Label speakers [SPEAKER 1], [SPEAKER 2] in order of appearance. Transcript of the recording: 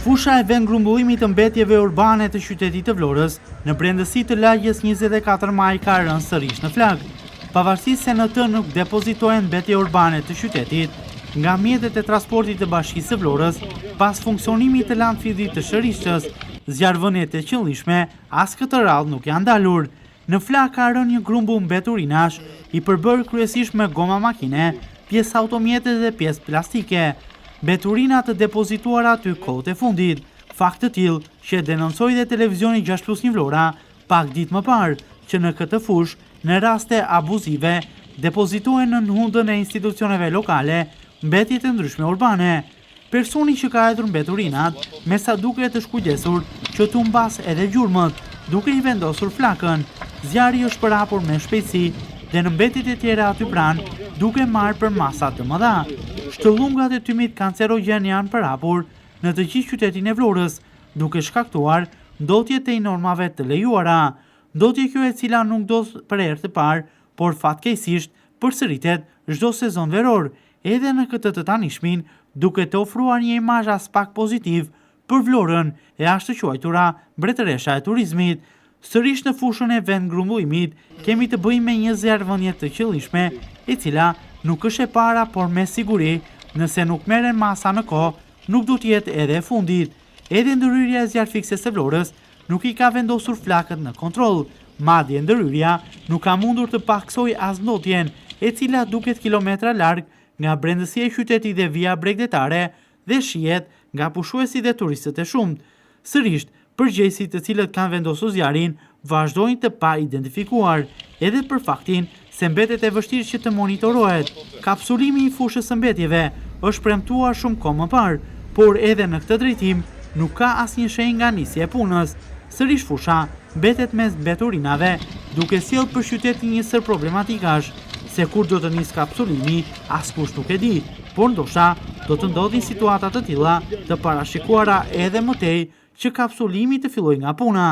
[SPEAKER 1] Fusha e vend grumbullimit të mbetjeve urbane të qytetit të Vlorës në brendësi të lagjes 24 maj ka rënë sërish në flak. Pavarësisht se në të nuk depozitohen mbetje urbane të qytetit, nga mjetet e transportit të Bashkisë së Vlorës, pas funksionimit të landfillit të Shërishqës, zjarrvëniet e qëllishme as këtë radhë nuk janë dalur. Në flak ka rënë një grumbull mbeturinash i përbërë kryesisht me goma makine, pjesë automjete dhe pjesë plastike. Mbeturina të depozituara aty kohët e fundit, fakt të tillë që denoncoi dhe televizioni 6+1 Vlora pak ditë më parë, që në këtë fush, në raste abuzive, depozitohen në hundën e institucioneve lokale mbetje të ndryshme urbane. Personi që ka hedhur mbeturinat, me sa duket të shkujdesur që tu mbas edhe gjurmët, duke i vendosur flakën. Zjarri është përhapur me shpejtësi dhe në mbetjet e tjera aty pranë, duke marrë për masa të mëdha. Shtollungat e tymit kancerogjen janë përhapur në të gjithë qytetin e Vlorës, duke shkaktuar ndotje të normave të lejuara. Ndotje kjo e cila nuk do për herë të parë, por fatkeqësisht përsëritet çdo sezon veror, edhe në këtë të tanishmin, duke të ofruar një imazh as pak pozitiv për Vlorën e ashtu quajtura mbretëresha e turizmit. Sërish në fushën e vend grumbullimit kemi të bëjmë me një zjarrvënie të qëllishme, e cila nuk është e para, por me siguri, nëse nuk merren masa në kohë, nuk do të jetë edhe e fundit. Edhe ndërhyrja e zjarrfikses së Vlorës nuk i ka vendosur flakët në kontroll. Madje ndërhyrja nuk ka mundur të paksoj as ndotjen, e cila duket kilometra larg nga brendësia e qytetit dhe vija bregdetare dhe shihet nga pushuesit dhe turistët e shumt. Sërish, përgjegjësit të cilët kanë vendosur zjarrin vazhdojnë të pa identifikuar, edhe për faktin se mbetet e vështirë që të monitorohet. Kapsulimi i fushës së mbetjeve është premtuar shumë kohë më parë, por edhe në këtë drejtim nuk ka asnjë shenjë nga nisja e punës. Sërish fusha mbetet mes mbeturinave, duke sjellë për qytetin një sër problematikash, se kur do të nisë kapsulimi, askush nuk e di, por ndoshta do të ndodhin situata të tilla të parashikuara edhe më tej që kapsulimi të fillojë nga puna.